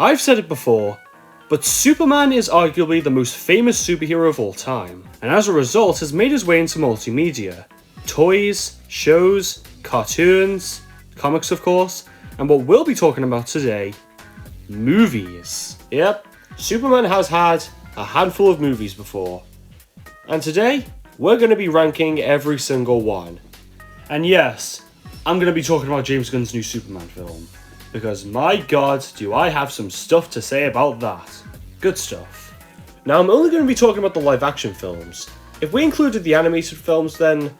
I've said it before, but Superman is arguably the most famous superhero of all time, and as a result has made his way into multimedia. Toys, shows, cartoons, comics of course, and what we'll be talking about today, movies. Yep, Superman has had a handful of movies before, and today we're going to be ranking every single one. And yes, I'm going to be talking about James Gunn's new Superman film, because my god, do I have some stuff to say about that. Good stuff. Now, I'm only going to be talking about the live action films. If we included the animated films, then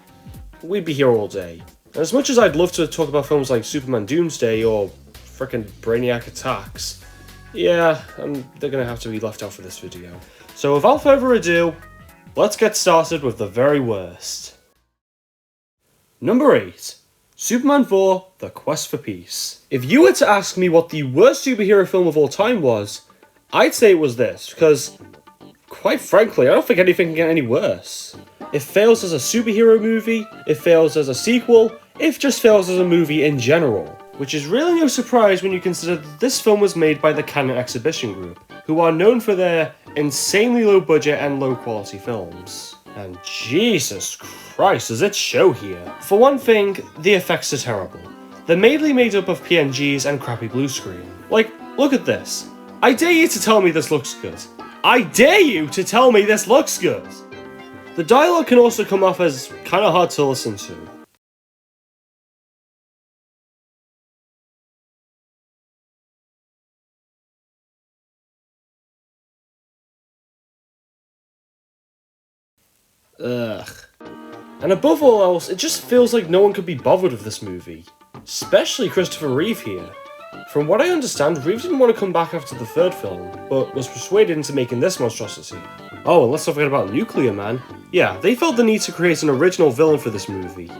we'd be here all day. And as much as I'd love to talk about films like Superman Doomsday or frickin' Brainiac Attacks, yeah, they're going to have to be left out for this video. So without further ado, let's get started with the very worst. Number 8. Superman 4, The Quest for Peace. If you were to ask me what the worst superhero film of all time was, I'd say it was this, because, quite frankly, I don't think anything can get any worse. It fails as a superhero movie, it fails as a sequel, it just fails as a movie in general. Which is really no surprise when you consider that this film was made by the Cannon Exhibition Group, who are known for their insanely low budget and low quality films. And Jesus Christ, does it show here. For one thing, the effects are terrible. They're mainly made up of PNGs and crappy blue screen. Like, look at this. I dare you to tell me this looks good. I dare you to tell me this looks good! The dialogue can also come off as kinda hard to listen to. Ugh. And above all else, it just feels like no one could be bothered with this movie. Especially Christopher Reeve here. From what I understand, Reeve didn't want to come back after the third film, but was persuaded into making this monstrosity. Oh, and let's not forget about Nuclear Man. Yeah, they felt the need to create an original villain for this movie.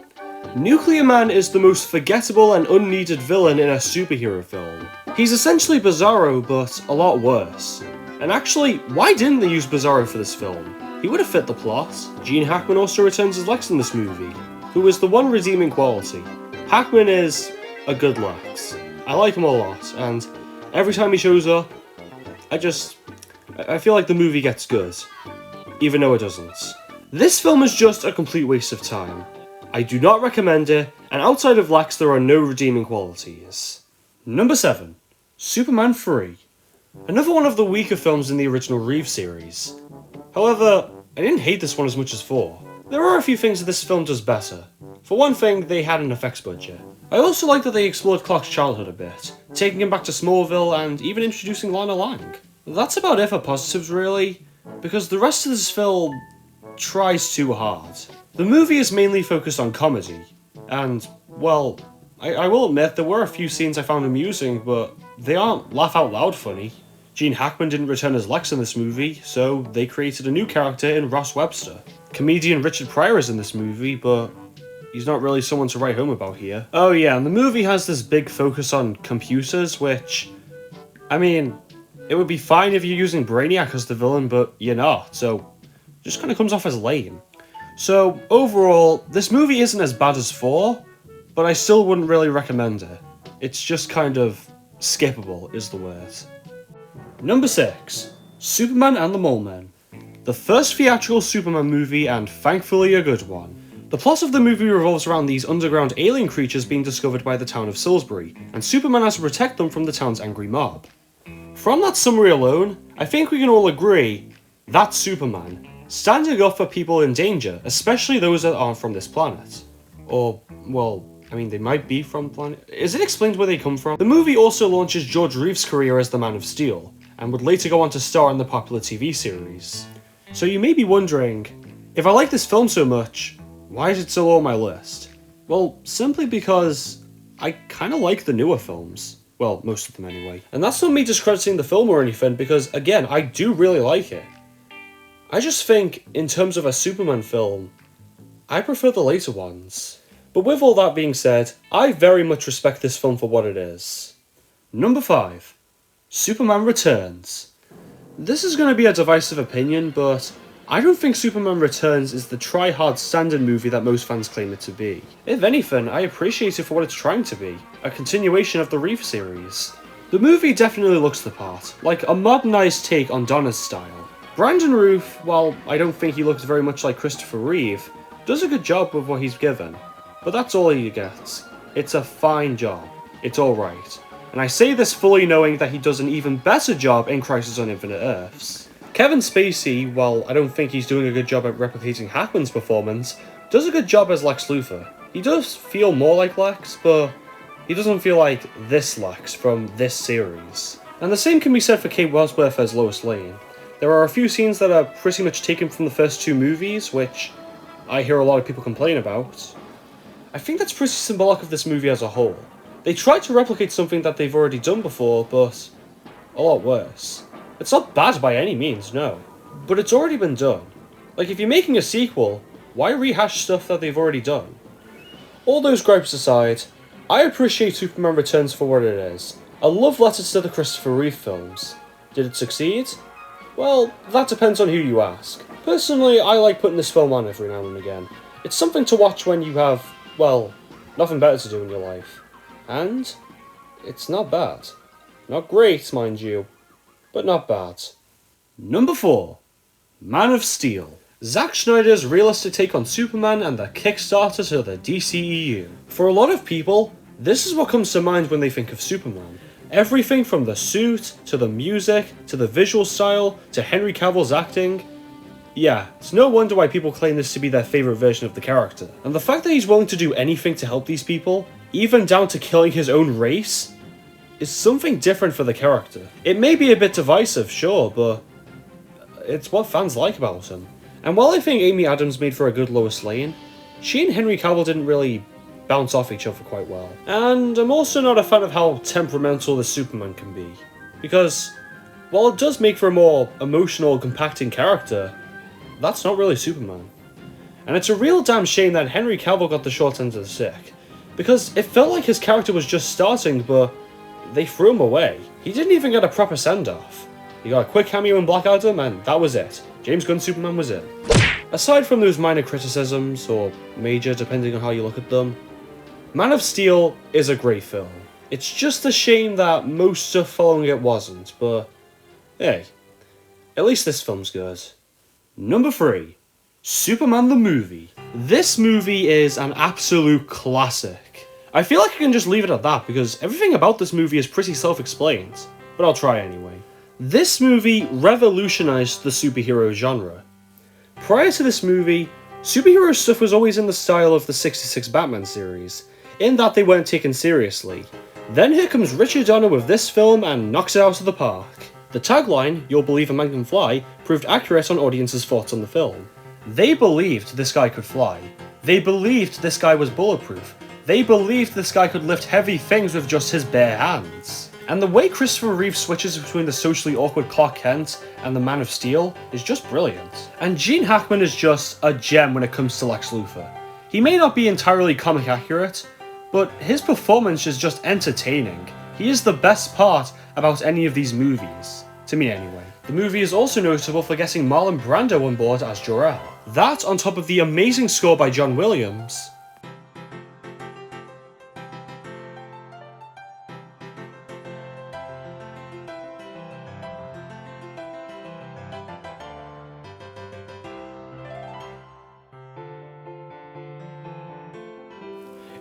Nuclear Man is the most forgettable and unneeded villain in a superhero film. He's essentially Bizarro, but a lot worse. And actually, why didn't they use Bizarro for this film? He would have fit the plot. Gene Hackman also returns as Lex in this movie, who is the one redeeming quality. Hackman is a good Lex. I like him a lot, and every time he shows up, I feel like the movie gets good, even though it doesn't. This film is just a complete waste of time. I do not recommend it, and outside of Lex there are no redeeming qualities. Number 7. Superman 3. Another one of the weaker films in the original Reeve series. However, I didn't hate this one as much as 4. There are a few things that this film does better. For one thing, they had an effects budget. I also like that they explored Clark's childhood a bit, taking him back to Smallville and even introducing Lana Lang. That's about it for positives really, because the rest of this film tries too hard. The movie is mainly focused on comedy, and, well, I will admit there were a few scenes I found amusing, but they aren't laugh out loud funny. Gene Hackman didn't return as Lex in this movie, so they created a new character in Ross Webster. Comedian Richard Pryor is in this movie, but he's not really someone to write home about here. Oh yeah, and the movie has this big focus on computers, which, I mean, it would be fine if you're using Brainiac as the villain, but you're not, so it just kind of comes off as lame. So overall, this movie isn't as bad as 4, but I still wouldn't really recommend it. It's just kind of skippable is the word. Number 6. Superman and the Molemen. The first theatrical Superman movie, and thankfully a good one. The plot of the movie revolves around these underground alien creatures being discovered by the town of Salisbury, and Superman has to protect them from the town's angry mob. From that summary alone, I think we can all agree, that's Superman, standing up for people in danger, especially those that aren't from this planet. Or, well, I mean, they might be from planet... Is it explained where they come from? The movie also launches George Reeves' career as the Man of Steel, and would later go on to star in the popular TV series. So you may be wondering, if I like this film so much, why is it so low on my list? Well, simply because I kinda like the newer films. Well, most of them anyway. And that's not me discrediting the film or anything, because again, I do really like it. I just think, in terms of a Superman film, I prefer the later ones. But with all that being said, I very much respect this film for what it is. Number 5. Superman Returns. This is going to be a divisive opinion, but I don't think Superman Returns is the try-hard standard movie that most fans claim it to be. If anything, I appreciate it for what it's trying to be, a continuation of the Reeve series. The movie definitely looks the part, like a modernised take on Donner's style. Brandon Routh, while I don't think he looks very much like Christopher Reeve, does a good job with what he's given, but that's all he gets. It's a fine job. It's alright. And I say this fully knowing that he does an even better job in Crisis on Infinite Earths. Kevin Spacey, while I don't think he's doing a good job at replicating Hackman's performance, does a good job as Lex Luthor. He does feel more like Lex, but he doesn't feel like this Lex from this series. And the same can be said for Kate Bosworth as Lois Lane. There are a few scenes that are pretty much taken from the first two movies, which I hear a lot of people complain about. I think that's pretty symbolic of this movie as a whole. They tried to replicate something that they've already done before, but a lot worse. It's not bad by any means, no. But it's already been done. Like, if you're making a sequel, why rehash stuff that they've already done? All those gripes aside, I appreciate Superman Returns for what it is. A love letter to the Christopher Reeve films. Did it succeed? Well, that depends on who you ask. Personally, I like putting this film on every now and again. It's something to watch when you have, well, nothing better to do in your life. And it's not bad. Not great, mind you, but not bad. Number 4. Man of Steel. Zack Snyder's realistic take on Superman and the Kickstarter to the DCEU. For a lot of people, this is what comes to mind when they think of Superman. Everything from the suit, to the music, to the visual style, to Henry Cavill's acting. Yeah, it's no wonder why people claim this to be their favourite version of the character. And the fact that he's willing to do anything to help these people, even down to killing his own race, is something different for the character. It may be a bit divisive, sure, but it's what fans like about him. And while I think Amy Adams made for a good Lois Lane, she and Henry Cavill didn't really bounce off each other quite well. And I'm also not a fan of how temperamental the Superman can be. Because, while it does make for a more emotional, compacting character, that's not really Superman. And it's a real damn shame that Henry Cavill got the short end of the stick. Because it felt like his character was just starting, but they threw him away. He didn't even get a proper send-off. He got a quick cameo in Black Adam, and that was it. James Gunn's Superman was it. Aside from those minor criticisms, or major depending on how you look at them, Man of Steel is a great film. It's just a shame that most stuff following it wasn't, but hey, at least this film's good. Number 3. Superman the Movie. This movie is an absolute classic. I feel like I can just leave it at that because everything about this movie is pretty self-explained, but I'll try anyway. This movie revolutionized the superhero genre. Prior to this movie, superhero stuff was always in the style of the 66 Batman series, in that they weren't taken seriously. Then here comes Richard Donner with this film and knocks it out of the park. The tagline, "You'll believe a man can fly," proved accurate on audiences' thoughts on the film. They believed this guy could fly. They believed this guy was bulletproof. They believed this guy could lift heavy things with just his bare hands. And the way Christopher Reeve switches between the socially awkward Clark Kent and the Man of Steel is just brilliant. And Gene Hackman is just a gem when it comes to Lex Luthor. He may not be entirely comic accurate, but his performance is just entertaining. He is the best part about any of these movies. To me anyway. The movie is also notable for getting Marlon Brando on board as Jor-El. That on top of the amazing score by John Williams.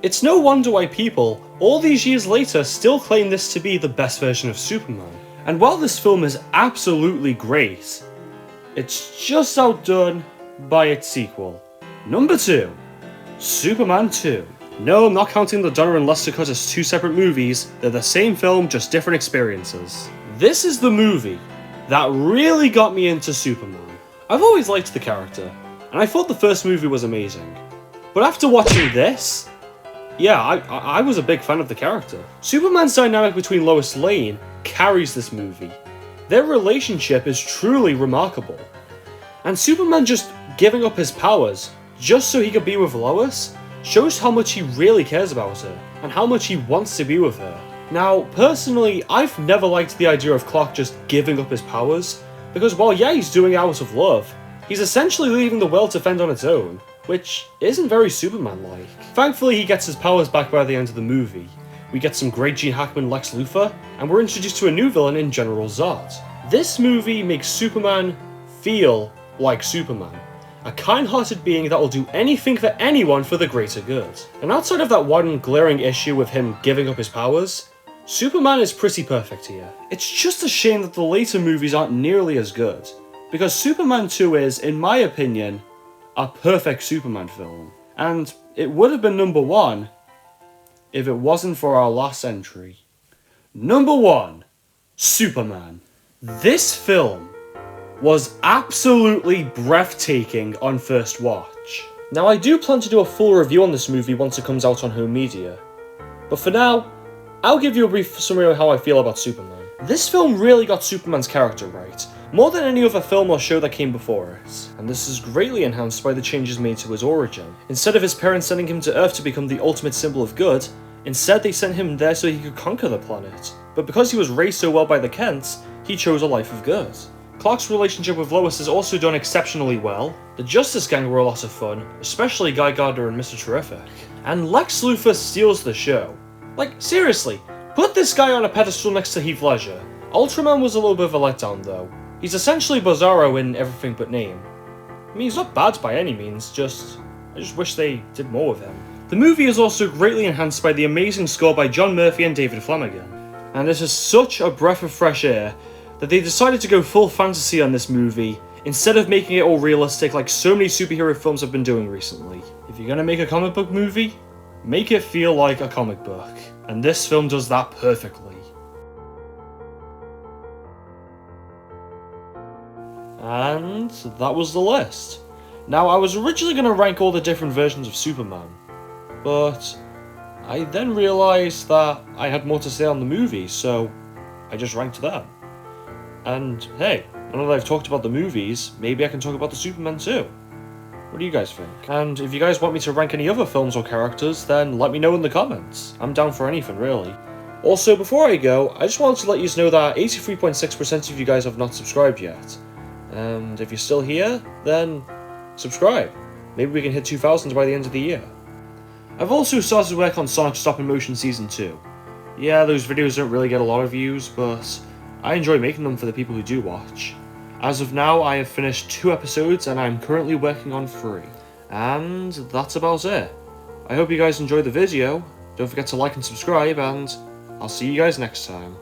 It's no wonder why people, all these years later, still claim this to be the best version of Superman. And while this film is absolutely great, it's just outdone by its sequel. Number 2. Superman 2. No, I'm not counting the Donner and Lester cut as two separate movies, they're the same film, just different experiences. This is the movie that really got me into Superman. I've always liked the character, and I thought the first movie was amazing. But after watching this, yeah, I was a big fan of the character. Superman's dynamic between Lois Lane carries this movie. Their relationship is truly remarkable. And Superman just giving up his powers just so he could be with Lois shows how much he really cares about her and how much he wants to be with her. Now, personally, I've never liked the idea of Clark just giving up his powers, because while yeah, he's doing it out of love, he's essentially leaving the world to fend on its own, which isn't very Superman-like. Thankfully, he gets his powers back by the end of the movie, we get some great Gene Hackman Lex Luthor, and we're introduced to a new villain in General Zod. This movie makes Superman feel like Superman. A kind-hearted being that will do anything for anyone for the greater good. And outside of that one glaring issue with him giving up his powers, Superman is pretty perfect here. It's just a shame that the later movies aren't nearly as good, because Superman 2 is, in my opinion, a perfect Superman film. And it would have been number 1 if it wasn't for our last entry. Number 1, Superman. This film was absolutely breathtaking on first watch. Now, I do plan to do a full review on this movie once it comes out on home media, but for now, I'll give you a brief summary of how I feel about Superman. This film really got Superman's character right, more than any other film or show that came before it, and this is greatly enhanced by the changes made to his origin. Instead of his parents sending him to Earth to become the ultimate symbol of good, instead they sent him there so he could conquer the planet. But because he was raised so well by the Kents, he chose a life of good. Clark's relationship with Lois is also done exceptionally well. The Justice Gang were a lot of fun, especially Guy Gardner and Mr. Terrific. And Lex Luthor steals the show. Like, seriously, put this guy on a pedestal next to Heath Ledger. Ultraman was a little bit of a letdown though. He's essentially Bizarro in everything but name. I mean, he's not bad by any means, I just wish they did more with him. The movie is also greatly enhanced by the amazing score by John Murphy and David Flanagan. And this is such a breath of fresh air that they decided to go full fantasy on this movie, instead of making it all realistic like so many superhero films have been doing recently. If you're gonna make a comic book movie, make it feel like a comic book. And this film does that perfectly. And that was the list. Now, I was originally gonna rank all the different versions of Superman, but I then realised that I had more to say on the movie, so I just ranked them. And hey, now that I've talked about the movies, maybe I can talk about the Superman too. What do you guys think? And if you guys want me to rank any other films or characters, then let me know in the comments. I'm down for anything, really. Also, before I go, I just wanted to let you know that 83.6% of you guys have not subscribed yet. And if you're still here, then subscribe. Maybe we can hit 2,000 by the end of the year. I've also started work on Sonic Stop in Motion Season 2. Yeah, those videos don't really get a lot of views, but I enjoy making them for the people who do watch. As of now, I have finished 2 episodes and I'm currently working on 3. And that's about it. I hope you guys enjoyed the video. Don't forget to like and subscribe, and I'll see you guys next time.